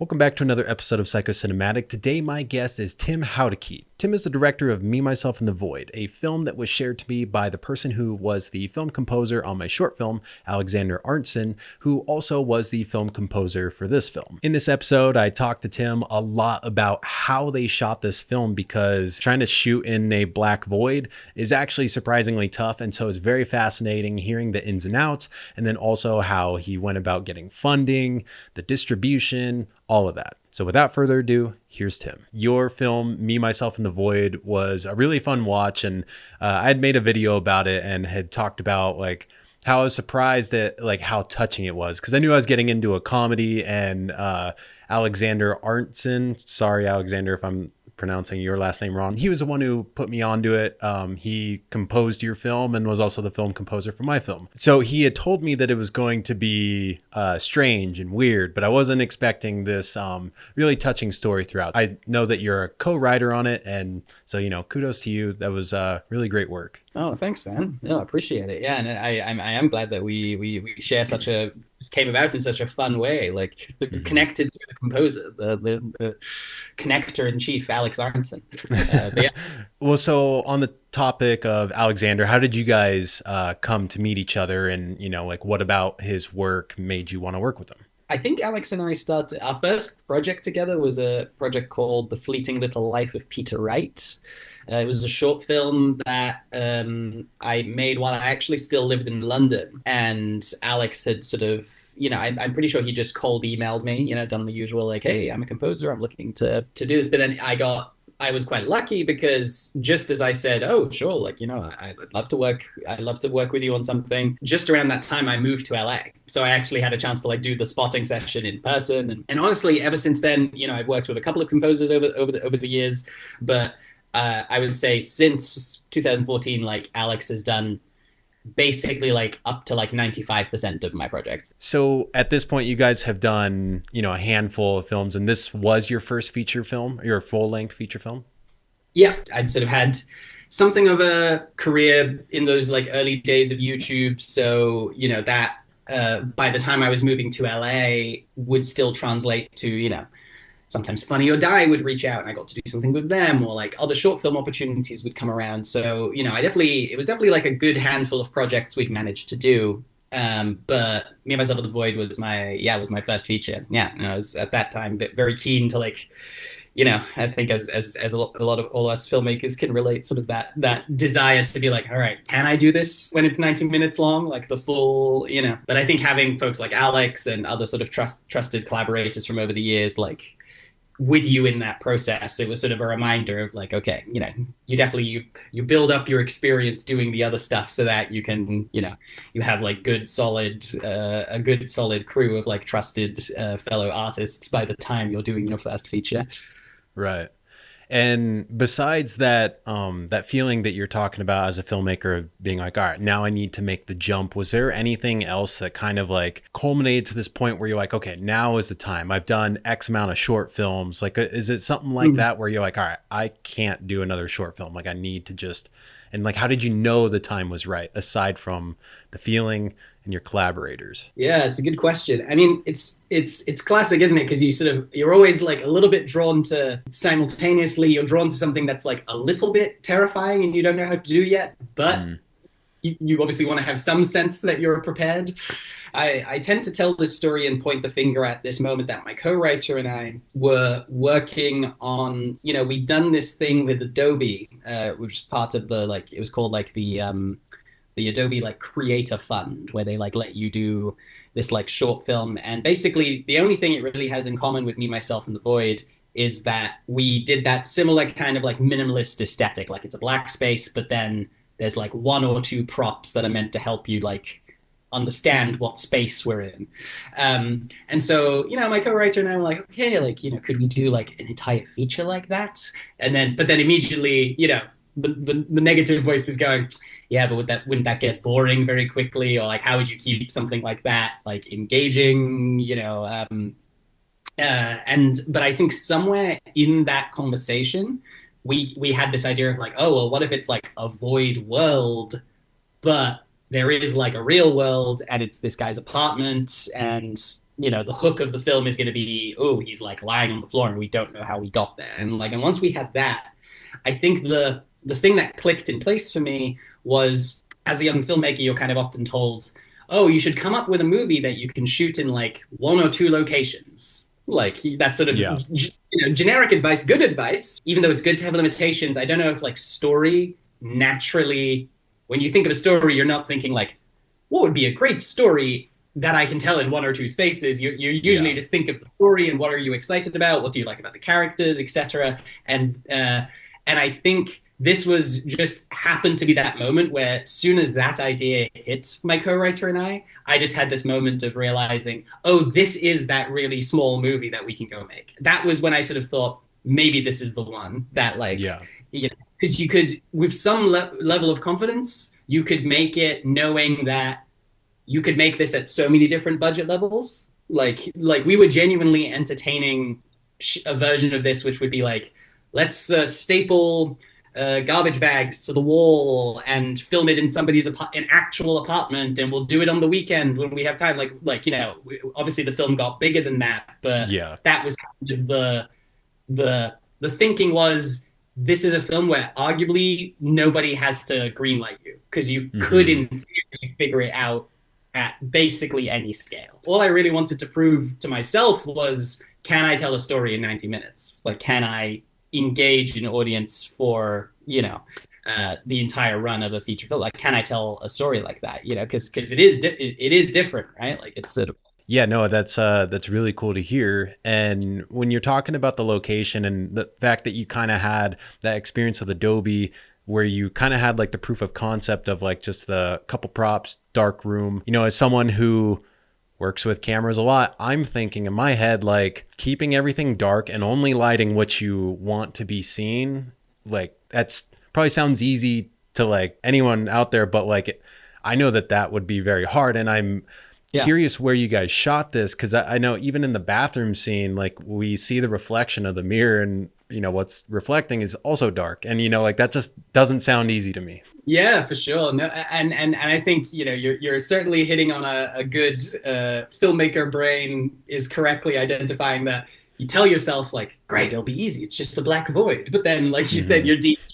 Welcome back to another episode of Psychocinematic. Today, my guest is Tim Hautekiet. Tim is the director of Me, Myself, and the Void, a film that was shared to me by the person who was the film composer on my short film, Alexander Arntzen, who also was the film composer for this film. In this episode, I talked to Tim a lot about how they shot this film because trying to shoot in a black void is actually surprisingly tough, and so it's very fascinating hearing the ins and outs, and then also how he went about getting funding, the distribution, all of that. So without further ado, here's Tim. Your film, Me, Myself, and the Void, was a really fun watch, and I had made a video about it and had talked about like how I was surprised at like how touching it was, because I knew I was getting into a comedy, and Alexander Arntzen, sorry Alexander if I'm pronouncing your last name wrong, he was the one who put me onto it. He composed your film and was also the film composer for my film. So he had told me that it was going to be strange and weird, but I wasn't expecting this really touching story throughout. I know that you're a co-writer on it, and so, you know, kudos to you. That was really great work. Oh, thanks, man. No, I appreciate it. Yeah, and I am glad that we share such a this came about in such a fun way, like connected through the composer, the connector in chief, Alex Arntzen. But yeah, Well, so on the topic of Alexander, how did you guys come to meet each other, and, you know, like what about his work made you want to work with him? I think Alex and I started our first project together was a project called The Fleeting Little Life of Peter Wright. It was a short film that I made while I actually still lived in London. And Alex had sort of, I'm pretty sure he just cold emailed me, done the usual, like, hey, I'm a composer, I'm looking to do this. But then I was quite lucky because just as I said, oh, sure, like, I'd love to work with you on something. Just around that time, I moved to LA. So I actually had a chance to like do the spotting session in person. And honestly, ever since then, I've worked with a couple of composers over the years, but I would say since 2014, like Alex has done basically like up to like 95% of my projects. So at this point, you guys have done, you know, a handful of films, and this was your first feature film, your full length feature film? Yeah, I'd sort of had something of a career in those like early days of YouTube. So, that by the time I was moving to LA would still translate to, sometimes Funny or Die would reach out and I got to do something with them, or like other short film opportunities would come around. So, it was definitely like a good handful of projects we'd managed to do. But Me, Myself, and the Void was my first feature. Yeah. And I was at that time very keen to like, I think as a lot of all us filmmakers can relate, sort of that desire to be like, all right, can I do this when it's 90 minutes long, like the full, But I think having folks like Alex and other sort of trusted collaborators from over the years, like with you in that process, it was sort of a reminder of like, okay, you definitely you build up your experience doing the other stuff so that you can, you have like a good solid crew of like trusted fellow artists by the time you're doing your first feature. Right. And besides that, that feeling that you're talking about as a filmmaker of being like, all right, now I need to make the jump. Was there anything else that kind of like culminated to this point where you're like, okay, now is the time. I've done X amount of short films. Like, is it something like that where you're like, all right, I can't do another short film. Like I need to just, and like, how did you know the time was right aside from the feeling and your collaborators? Yeah, it's a good question. I mean, it's classic, isn't it? Because you're always like a little bit drawn to simultaneously, you're drawn to something that's like a little bit terrifying and you don't know how to do yet, but you obviously want to have some sense that you're prepared. I tend to tell this story and point the finger at this moment that my co-writer and I were working on, we'd done this thing with Adobe, which is part of it was called like the Adobe like Creator Fund, where they like let you do this like short film. And basically the only thing it really has in common with Me, Myself, and the Void is that we did that similar kind of like minimalist aesthetic. Like it's a black space, but then there's like one or two props that are meant to help you like understand what space we're in. And so, my co-writer and I were like, okay, like, could we do like an entire feature like that? But then immediately, the negative voice is going, yeah, but wouldn't that get boring very quickly? Or like, how would you keep something like that like engaging? But I think somewhere in that conversation, we had this idea of like, oh well, what if it's like a void world, but there is like a real world, and it's this guy's apartment, and the hook of the film is going to be, oh, he's like lying on the floor and we don't know how we got there. And once we had that, I think the thing that clicked in place for me was, as a young filmmaker, you're kind of often told, oh, you should come up with a movie that you can shoot in like one or two locations. Like that sort of Yeah. generic advice, good advice, even though it's good to have limitations. I don't know if like story naturally, when you think of a story, you're not thinking like, what would be a great story that I can tell in one or two spaces. You usually Yeah. just think of the story and what are you excited about, what do you like about the characters, etc. And I think this was just happened to be that moment where, as soon as that idea hit my co-writer and I just had this moment of realizing, oh, this is that really small movie that we can go make. That was when I sort of thought, maybe this is the one that, like, Yeah. because you could, with some level of confidence, you could make it knowing that you could make this at so many different budget levels. Like we were genuinely entertaining a version of this, which would be like, let's staple garbage bags to the wall and film it in somebody's an actual apartment, and we'll do it on the weekend when we have time. Obviously the film got bigger than that, but Yeah. that was kind of the thinking was, this is a film where arguably nobody has to greenlight you, because you could Hmm. in theory figure it out at basically any scale. All I really wanted to prove to myself was, can I tell a story in 90 minutes? Like, can I engage an audience for, the entire run of a feature film? Like, can I tell a story like that? Because it is different, right? Like, it's sort of. Yeah, no, that's really cool to hear. And when you're talking about the location and the fact that you kind of had that experience with Adobe where you kind of had like the proof of concept of like just the couple props, dark room, as someone who works with cameras a lot, I'm thinking in my head like keeping everything dark and only lighting what you want to be seen. Like that's probably sounds easy to like anyone out there, but like I know that would be very hard. And I'm Yeah. curious where you guys shot this, because I know even in the bathroom scene, like we see the reflection of the mirror, and what's reflecting is also dark, and like that just doesn't sound easy to me. Yeah, for sure. No, and I think you're certainly hitting on a good filmmaker brain is correctly identifying that. You tell yourself like, great, it'll be easy. It's just a black void. But then, like you said, Hmm.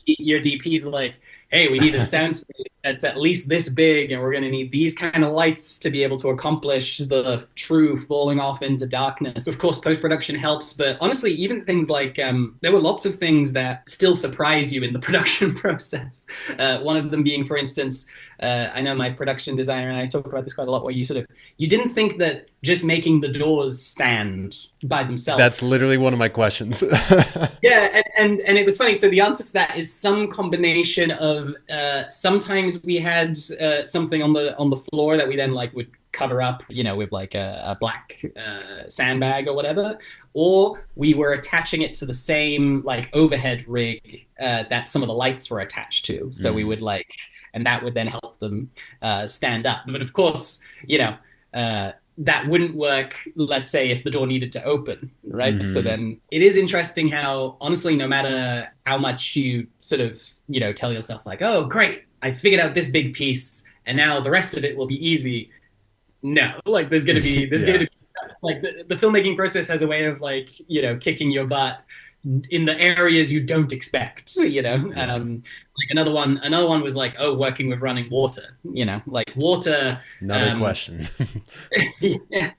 your DP's like, hey, we need a sound stage that's at least this big, and we're going to need these kind of lights to be able to accomplish the true falling off into darkness. Of course, post production helps, but honestly, even things like there were lots of things that still surprise you in the production process. One of them being, for instance, I know my production designer and I talk about this quite a lot, where you didn't think that just making the doors stand by themselves. That's literally one of my questions. Yeah, and it was funny. So the answer to that is some combination of sometimes we had something on the floor that we then like would cover up, with like a black sandbag or whatever, or we were attaching it to the same like overhead rig that some of the lights were attached to. So we Mm. would like, and that would then help them stand up. But of course, that wouldn't work, let's say, if the door needed to open, right? So Hmm. then it is interesting how, honestly, no matter how much you sort of, tell yourself like, oh, great, I figured out this big piece and now the rest of it will be easy. No, like there's going to Yeah. be stuff. Like the filmmaking process has a way of like, kicking your butt in the areas you don't expect, Yeah. like another one was like, oh, working with running water, like water. Another um question. yeah,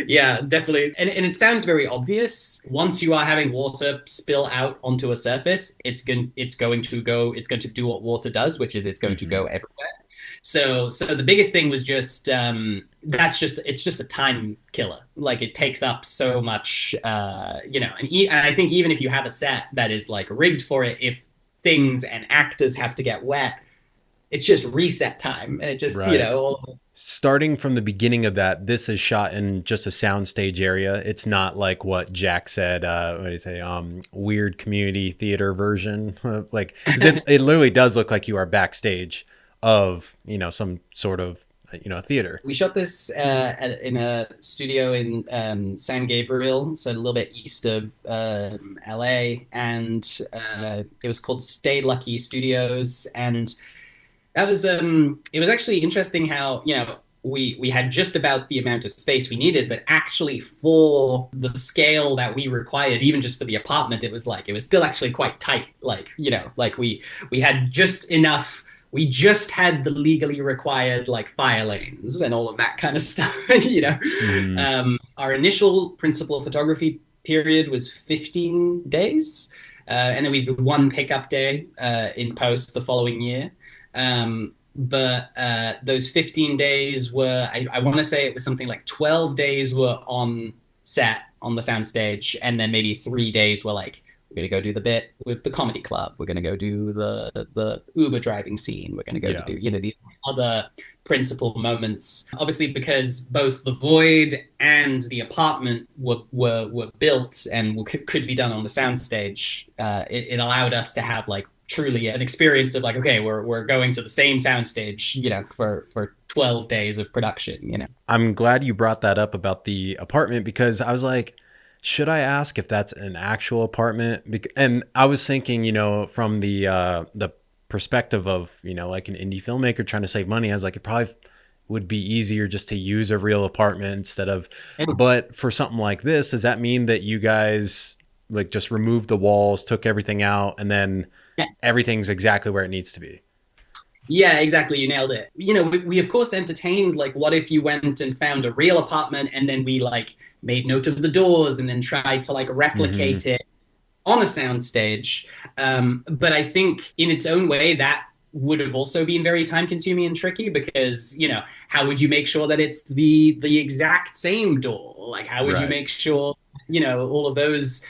yeah, definitely. And it sounds very obvious. Once you are having water spill out onto a surface, it's going to do what water does, which is it's going to Hmm. go everywhere. So the biggest thing was just it's just a time killer. Like it takes up so much, and I think even if you have a set that is like rigged for it, if things and actors have to get wet, it's just reset time, and it just Right. all. Starting from the beginning of that, this is shot in just a soundstage area. It's not like what Jack said. What do you say? Weird community theater version. Like, because it literally does look like you are backstage of some sort of theater. We shot this in a studio in San Gabriel, so a little bit east of LA, and it was called Stay Lucky Studios. And that was it was actually interesting how we had just about the amount of space we needed, but actually for the scale that we required, even just for the apartment, it was still actually quite tight. Like, like we had just enough. We just had the legally required like fire lanes and all of that kind of stuff. Hmm. Our initial principal photography period was 15 days. And then we did one pickup day in post the following year. But those 15 days were, I want to say it was something like 12 days were on set on the soundstage, and then maybe 3 days were like, we're gonna go do the bit with the comedy club. We're gonna go do the Uber driving scene. We're gonna go Yeah. do these other principal moments. Obviously, because both the void and the apartment were built and could be done on the soundstage, it allowed us to have like truly an experience of like, okay, we're going to the same soundstage, for 12 days of production. I'm glad you brought that up about the apartment because I was like, should I ask if that's an actual apartment? And I was thinking, from the perspective of, like an indie filmmaker trying to save money, I was like, it probably would be easier just to use a real apartment instead of, but for something like this, does that mean that you guys like just removed the walls, took everything out, and then Yeah. everything's exactly where it needs to be? Yeah, exactly. You nailed it. We of course entertained like, what if you went and found a real apartment and then we like made note of the doors and then tried to like Hmm. replicate it on a soundstage. But I think in its own way that would have also been very time consuming and tricky because how would you make sure that it's the exact same door? Like how would you Right. make sure all of those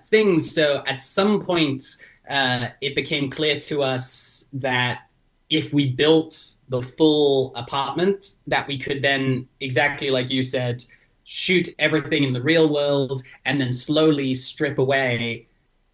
things? So at some point, it became clear to us that if we built the full apartment, that we could then, exactly like you said, shoot everything in the real world and then slowly strip away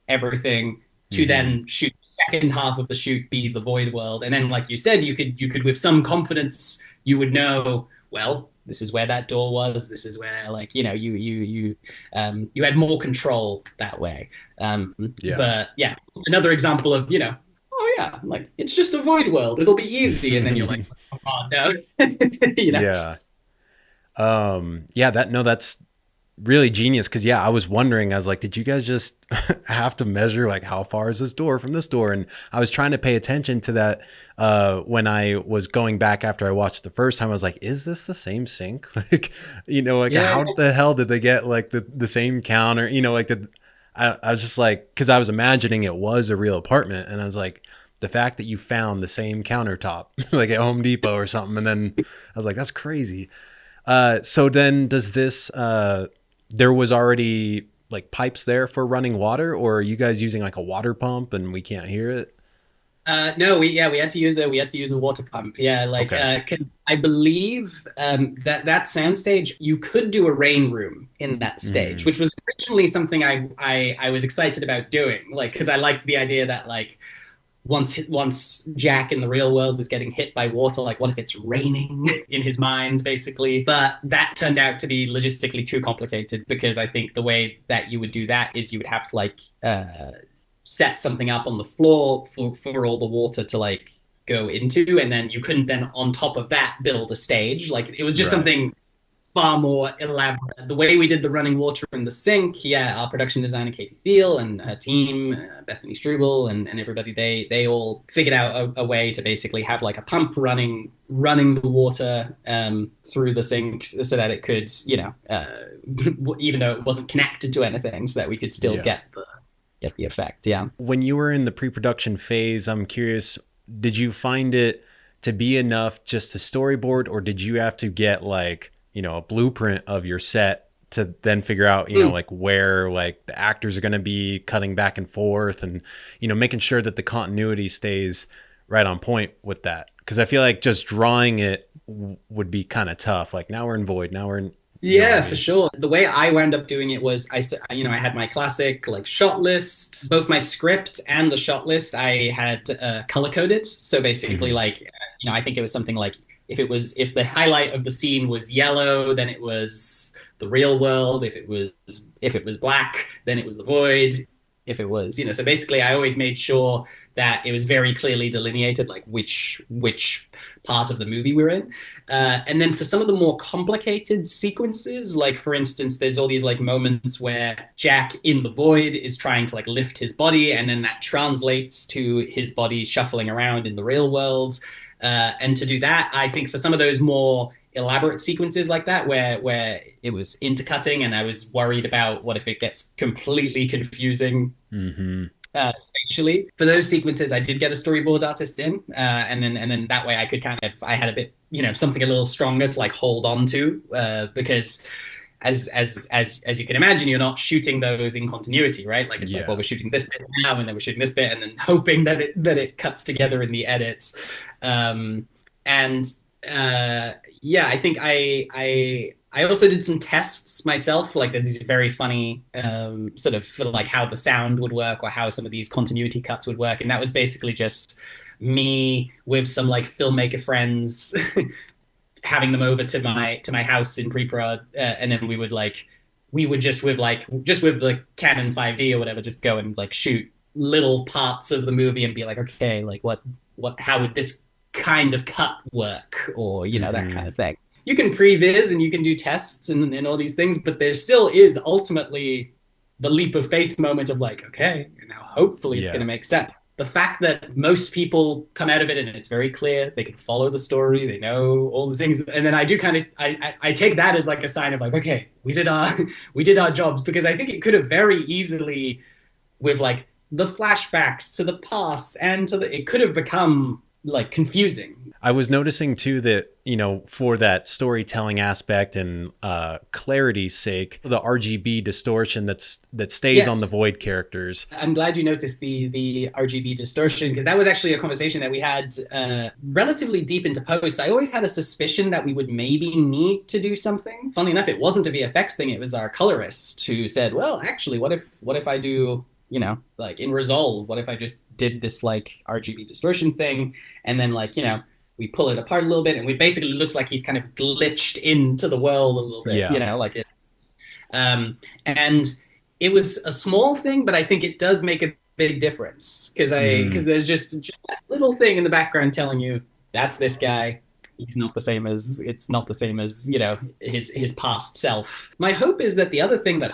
everything to Hmm. then shoot the second half of the shoot be the void world. And then like you said, you could with some confidence, you would know, well, this is where that door was, this is where, like, you had more control that way. Yeah. But yeah, another example of, oh yeah, like it's just a void world, it'll be easy, and then you're like, oh no. you know Yeah. Yeah, that's really genius because yeah, I was wondering, I was like, did you guys just have to measure like how far is this door from this door? And I was trying to pay attention to that when I was going back after I watched the first time. I was like, is this the same sink? Like, like yeah. how the hell did they get like the same counter? Like I was just like, because I was imagining it was a real apartment, and I was like, the fact that you found the same countertop like at Home Depot or something, and then I was like, that's crazy. So then does this there was already like pipes there for running water, or are you guys using like a water pump and we can't hear it? No, we had to use a water pump. Yeah, like Okay. I believe that soundstage, you could do a rain room in that stage, Hmm. which was originally something I was excited about doing, like because I liked the idea that like once Jack in the real world is getting hit by water, like what if it's raining in his mind, basically? But that turned out to be logistically too complicated because I think the way that you would do that is you would have to like set something up on the floor for all the water to like go into, and then you couldn't then on top of that build a stage. Like it was just Right. something far more elaborate. The way we did the running water in the sink, yeah, our production designer Katie Thiel and her team, Bethany Struble and everybody, they all figured out a way to basically have like a pump running the water through the sink so that it could, even though it wasn't connected to anything, so that we could still Yeah. get the effect. Yeah. When you were in the pre-production phase, I'm curious, did you find it to be enough just to storyboard, or did you have to get like, a blueprint of your set to then figure out, Mm. like where like the actors are going to be cutting back and forth and, making sure that the continuity stays right on point with that? Because I feel like just drawing it would be kind of tough. Like now we're in void, now we're in, you know what I Yeah, for mean? sure. The way I wound up doing it was I had my classic like shot list, both my script and the shot list I had color coded. So basically, Hmm. like, I think it was something like if the highlight of the scene was yellow, then it was the real world. If it was black, then it was the void. if it was, so basically I always made sure that it was very clearly delineated, like which part of the movie we're in. And then for some of the more complicated sequences, like for instance, there's all these like moments where Jack in the void is trying to like lift his body, and then that translates to his body shuffling around in the real world. And to do that, I think for some of those more elaborate sequences like that, where it was intercutting, and I was worried about what if it gets completely confusing spatially. For those sequences, I did get a storyboard artist in, and then that way I could I had a bit, something a little stronger to like hold on to, because as you can imagine, you're not shooting those in continuity, right? Like it's like, well, we're shooting this bit now, and then we're shooting this bit, and then hoping that it cuts together in the edits. And yeah, I think I also did some tests myself, like these very funny sort of for like how the sound would work, or how some of these continuity cuts would work, and that was basically just me with some like filmmaker friends having them over to my house in pre-prod, and then we would just with the Canon 5D or whatever, just go and like shoot little parts of the movie and be like, okay, like what how would this kind of cut work, or that kind of thing. You can previs and you can do tests and all these things, but there still is ultimately the leap of faith moment of like, okay, now hopefully it's going to make sense. The fact that most people come out of it and it's very clear, they can follow the story, they know all the things, and then I do kind of I take that as like a sign of like, okay, we did our jobs, because I think it could have very easily, with like the flashbacks to the past and it could have become like confusing. I was noticing too that, for that storytelling aspect and clarity's sake, the RGB distortion that stays on the void characters. I'm glad you noticed the RGB distortion, because that was actually a conversation that we had relatively deep into post. I always had a suspicion that we would maybe need to do something. Funnily enough, it wasn't a VFX thing. It was our colorist who said, well, actually, what if I do, like in Resolve, what if I just did this like RGB distortion thing, and then like, we pull it apart a little bit, and we basically looks like he's kind of glitched into the world a little bit, like it. And it was a small thing, but I think it does make a big difference, because there's just that little thing in the background telling you that's this guy. It's not the same as his past self. My hope is that the other thing that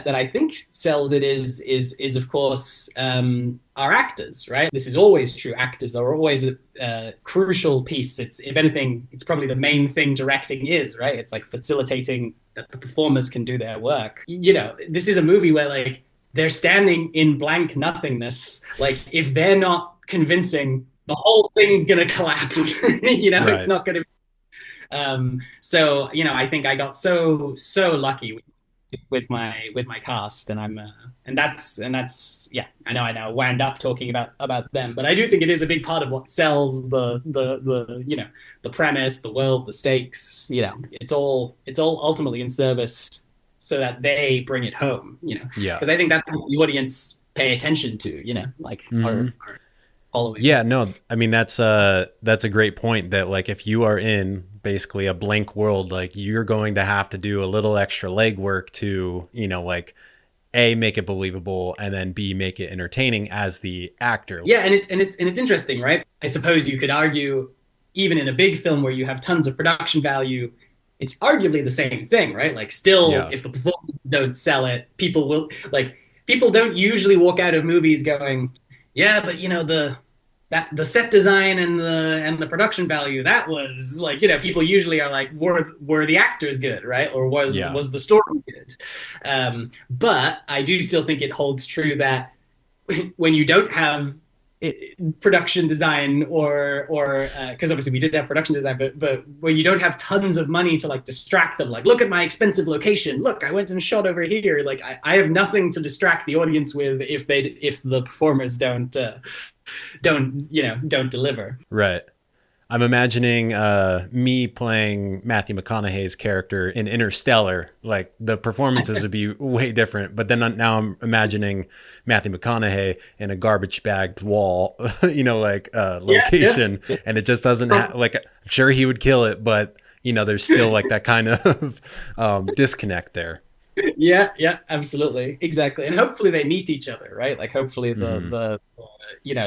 I think sells it is of course our actors, right? This is always true. Actors are always a crucial piece. It's, if anything, it's probably the main thing directing is, right? It's like facilitating that the performers can do their work. This is a movie where like they're standing in blank nothingness. Like if they're not convincing, the whole thing's gonna collapse. Right. It's not gonna. So I think I got so lucky with my cast, and that's yeah. I know wound up talking about them, but I do think it is a big part of what sells the the premise, the world, the stakes. It's all ultimately in service so that they bring it home. Because I think that's what the audience pay attention to. Like. Our following. Yeah, no, I mean, that's a great point, that like if you are in basically a blank world, like you're going to have to do a little extra legwork to, like A, make it believable, and then B, make it entertaining as the actor. Yeah, and it's interesting, right? I suppose you could argue, even in a big film where you have tons of production value, it's arguably the same thing, right? Like still, if the performances don't sell it, people don't usually walk out of movies going, yeah, but the set design and the production value, that was like, people usually are like, were the actors good, right? Or was the story good? But I do still think it holds true that when you don't have production design or because obviously we did have production design, but when you don't have tons of money to like distract them, like look at my expensive location, look, I went and shot over here, like I have nothing to distract the audience with if the performers don't deliver. Right. I'm imagining me playing Matthew McConaughey's character in Interstellar. Like the performances would be way different. But then now I'm imagining Matthew McConaughey in a garbage bagged wall, location, and it just doesn't like. I'm sure he would kill it, but there's still like that kind of disconnect there. Yeah, yeah, absolutely, exactly, and hopefully they meet each other, right? Like hopefully Hmm.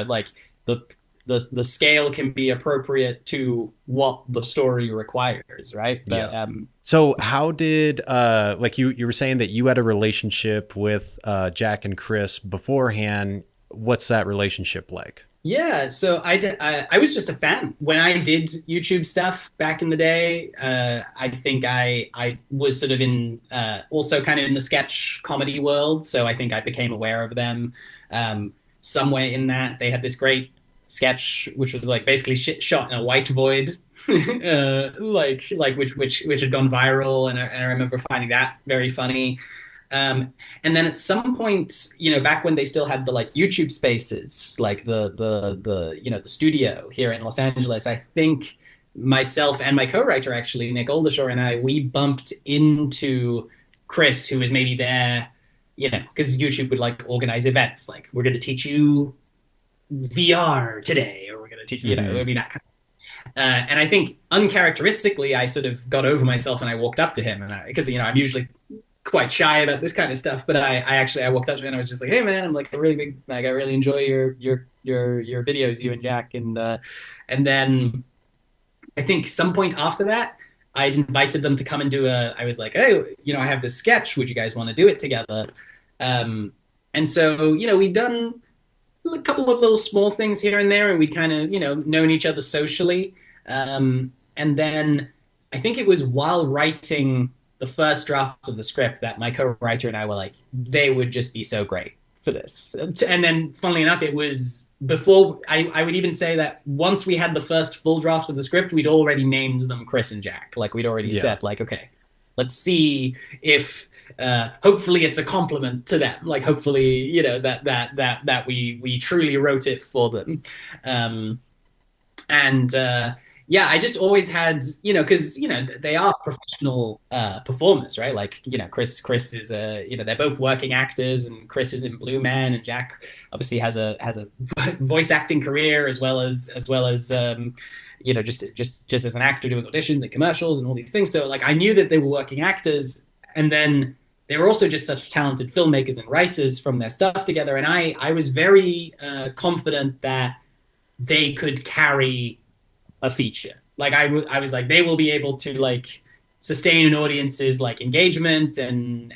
like the the scale can be appropriate to what the story requires, right? Yeah. So how did like you were saying that you had a relationship with Jack and Chris beforehand. What's that relationship like? Yeah, so I was just a fan when I did YouTube stuff back in the day. I think I was sort of in also kind of in the sketch comedy world, so I think I became aware of them. Somewhere in that they had this great sketch which was like basically shit shot in a white void, like which had gone viral, and I remember finding that very funny. Um, and then at some point, back when they still had the like YouTube spaces, like the studio here in Los Angeles, I think myself and my co-writer actually, Nick Oldershaw, and I, we bumped into Chris, who was maybe there, because YouTube would like organize events, like we're going to teach you VR today, or we're going to teach, it Hmm. would be that kind of. And I think uncharacteristically, I sort of got over myself and I walked up to him, and because I'm usually quite shy about this kind of stuff, but I walked up to him and I was just like, "Hey man, I'm like a really big like I really enjoy your videos, you and Jack." And then I think some point after that, I'd invited them to come and do a. I was like, "Hey, I have this sketch. Would you guys want to do it together?" Um, and so we'd done a couple of little small things here and there, and we'd kind of known each other socially. And then I think it was while writing the first draft of the script that my co-writer and I were like, they would just be so great for this. And then, funnily enough, it was before I would even say that once we had the first full draft of the script, we'd already named them Chris and Jack. Like we'd already Yeah. said, like, okay, let's see if hopefully it's a compliment to them, like hopefully that we truly wrote it for them. Um and yeah, I just always had, because they are professional performers, right? Like Chris is they're both working actors, and Chris is in Blue Man, and Jack obviously has a voice acting career as well as just as an actor doing auditions and commercials and all these things. So like I knew that they were working actors, and then they were also just such talented filmmakers and writers from their stuff together. And I was very confident that they could carry a feature. Like I was like, they will be able to like sustain an audience's like engagement and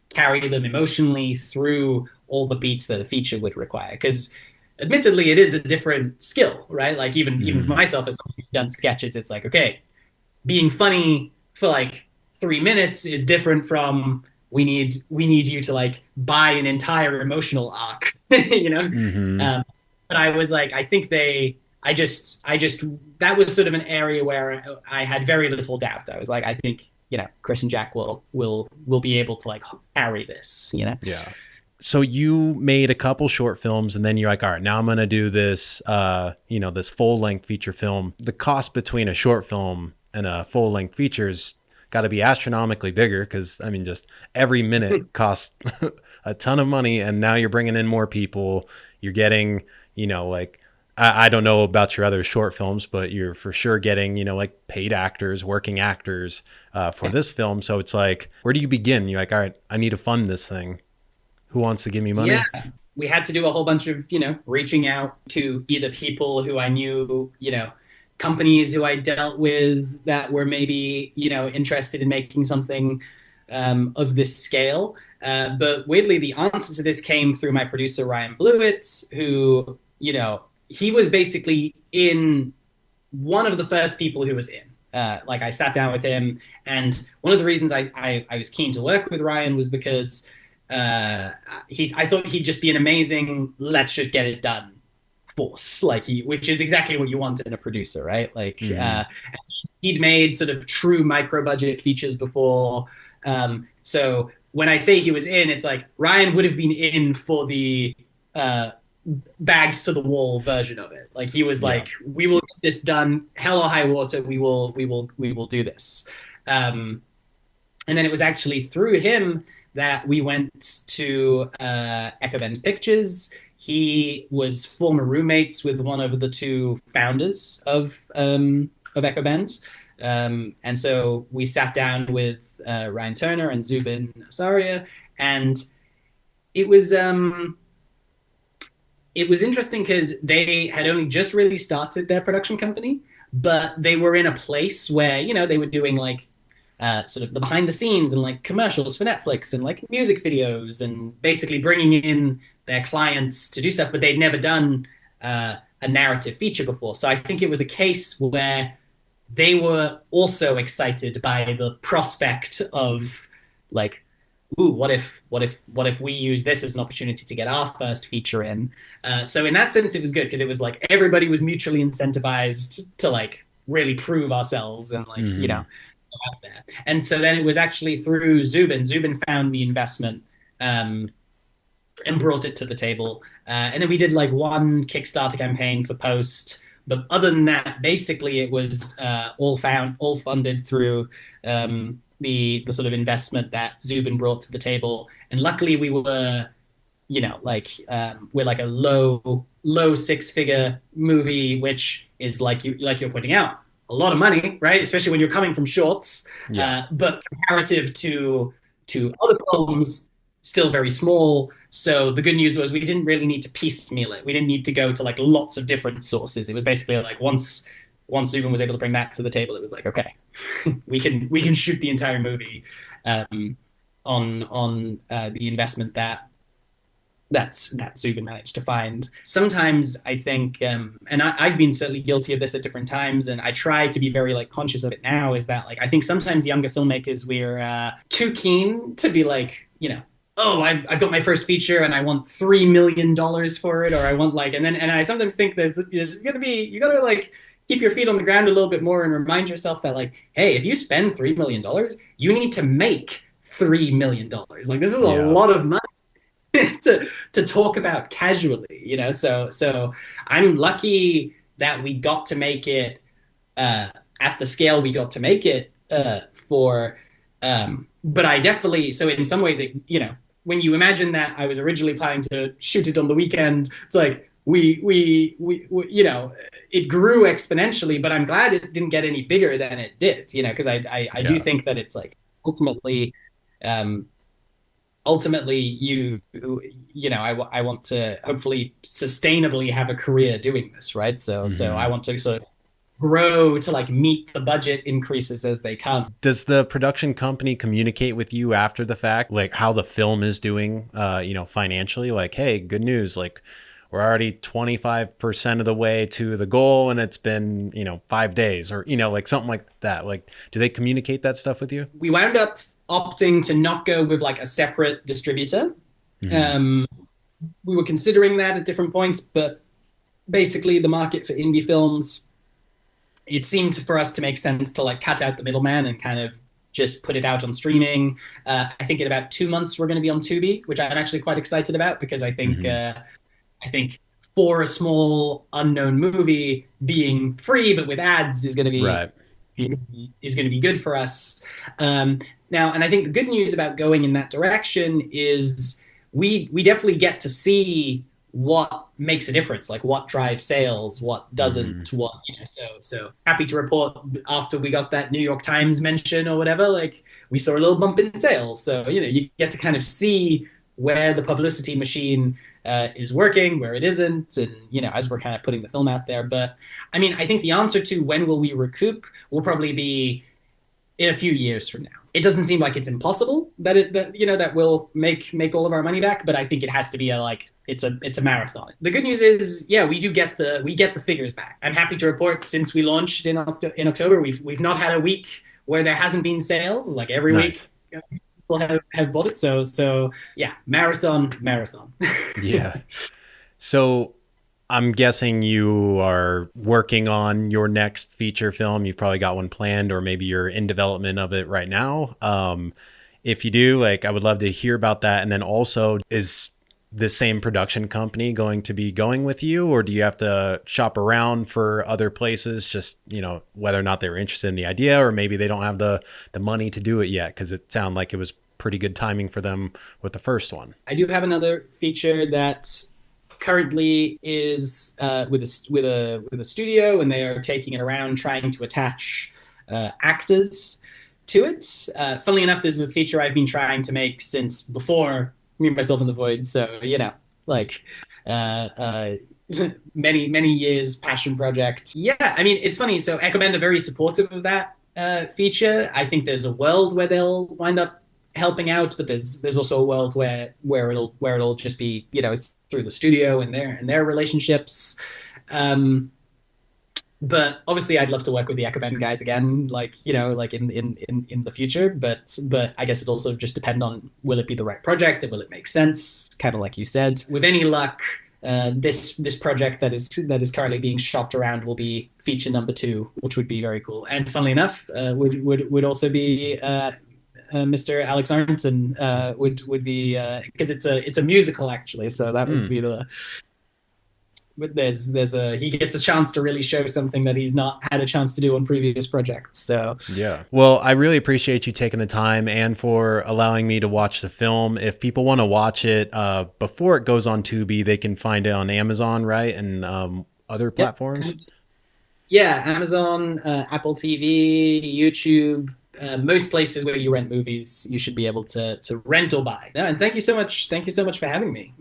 carry them emotionally through all the beats that a feature would require. Because admittedly, it is a different skill, right? Like even for Hmm. myself, as someone who's done sketches, it's like, okay, being funny for like 3 minutes is different from we need you to like buy an entire emotional arc, you know. Hmm. Um, but I was like, I think I just that was sort of an area where I had very little doubt. I was like, I think Chris and Jack will be able to like carry this. Yeah. So you made a couple short films and then you're like, all right, now I'm going to do this, this full length feature film. The cost between a short film and a full length feature's got to be astronomically bigger because, I mean, just every minute costs a ton of money. And now you're bringing in more people. You're getting, like, I don't know about your other short films, but you're for sure getting, like paid actors, working actors for this film. So it's like, where do you begin? You're like, all right, I need to fund this thing. Who wants to give me Yeah, money? we had to do a whole bunch of reaching out to either people who I knew, companies who I dealt with that were maybe interested in making something of this scale. But weirdly, the answer to this came through my producer Ryan Blewett, who he was basically in one of the first people who was in. Like I sat down with him, and one of the reasons I was keen to work with Ryan was because I thought he'd just be an amazing let's just get it done force, like which is exactly what you want in a producer, right? Like Mm-hmm. he'd made sort of true micro budget features before. So when I say he was in, it's like Ryan would have been in for the uh, bags to the wall version of it. Like he was Yeah. like, "We will get this done, hell or high water. We will do this." Um, and then it was actually through him that we went to Echo Bend Pictures. He was former roommates with one of the two founders of Echo Bend. And so we sat down with Ryan Turner and Zubin Asaria, and it was um, it was interesting because they had only just really started their production company, but they were in a place where, they were doing like sort of the behind the scenes and like commercials for Netflix and like music videos and basically bringing in their clients to do stuff, but they'd never done a narrative feature before. So I think it was a case where they were also excited by the prospect of like, ooh, what if we use this as an opportunity to get our first feature in? So in that sense, it was good because it was like everybody was mutually incentivized to like really prove ourselves and like Mm-hmm. out there. And so then it was actually through Zubin. Zubin found the investment um, and brought it to the table. And then we did like one Kickstarter campaign for Post. But other than that, basically it was all funded through the sort of investment that Zubin brought to the table. And luckily we were, we're like a low six figure movie, which is like you're pointing out, a lot of money, right? Especially when you're coming from shorts. Yeah. But comparative to other films, still very small. So the good news was we didn't really need to piecemeal it. We didn't need to go to like lots of different sources. It was basically like once Zubin was able to bring that to the table, it was like, okay, we can shoot the entire movie on the investment that Zubin managed to find. Sometimes I think, and I've been certainly guilty of this at different times, and I try to be very like conscious of it now. Is that like I think sometimes younger filmmakers we're too keen to be like, oh, I've got my first feature and I want $3 million for it, or I want like, and I sometimes think there's gonna be you gotta like keep your feet on the ground a little bit more and remind yourself that like, hey, if you spend $3 million, you need to make $3 million. Like this is a Yeah. lot of money to talk about casually, So I'm lucky that we got to make it at the scale we got to make it for. But I definitely so in some ways, when you imagine that I was originally planning to shoot it on the weekend, it's like we it grew exponentially. But I'm glad it didn't get any bigger than it did, because I do Yeah. think that it's like ultimately. Um, ultimately I want to hopefully sustainably have a career doing this, right? So I Mm-hmm. want to sort of grow to like meet the budget increases as they come. Does the production company communicate with you after the fact, like how the film is doing, financially? Like, hey, good news. Like, we're already 25% of the way to the goal and it's been, 5 days or, like something like that. Like, do they communicate that stuff with you? We wound up opting to not go with like a separate distributor. Mm-hmm. um we were considering that at different points, but basically the market for indie films, it seemed for us to make sense to like cut out the middleman and kind of just put it out on streaming. I think in about 2 months we're going to be on Tubi, which I'm actually quite excited about because Mm-hmm. I think for a small unknown movie, being free but with ads Right. is going to be good for us. Now, and I think the good news about going in that direction is we definitely get to see what makes a difference, like what drives sales, what Mm-hmm. doesn't, what So happy to report after we got that New York Times mention or whatever, like we saw a little bump in sales. So you get to kind of see where the publicity machine is working, where it isn't, and as we're kind of putting the film out there. But I mean, I think the answer to when will we recoup will probably be in a few years from now. It doesn't seem like it's impossible that we'll make all of our money back, but I think it has to be it's a marathon. The good news is, yeah, we get the figures back. I'm happy to report since we launched in October, we've not had a week where there hasn't been sales. Like every Nice. week, people have bought it. So yeah, marathon. Yeah. So I'm guessing you are working on your next feature film. You've probably got one planned, or maybe you're in development of it right now. If you do, like, I would love to hear about that. And then also, is the same production company going to be going with you, or do you have to shop around for other places? Just whether or not they were interested in the idea, or maybe they don't have the money to do it yet, because it sounded like it was pretty good timing for them with the first one. I do have another feature that currently is with a studio, and they are taking it around trying to attach actors to it. Funnily enough, this is a feature I've been trying to make since before Me, Myself, and the Void. So, like uh, uh, many years passion project. Yeah, I mean, it's funny. So Ecoband are very supportive of that feature. I think there's a world where they'll wind up helping out, but there's also a world where it'll just be through the studio and their relationships. Um, but obviously I'd love to work with the Ecoband guys again, like in the future. But I guess it also just depend on, will it be the right project and will it make sense? Kind of like you said. With any luck, this project that is currently being shopped around will be feature number 2, which would be very cool. And funnily enough, would also be Mr. Alex Arnson would be, because it's a musical actually, so that would be the. But he gets a chance to really show something that he's not had a chance to do on previous projects. So yeah. Well, I really appreciate you taking the time and for allowing me to watch the film. If people want to watch it before it goes on Tubi, they can find it on Amazon, right? And other platforms. Yeah, Amazon, Apple TV, YouTube, most places where you rent movies, you should be able to rent or buy. No, and thank you so much. Thank you so much for having me.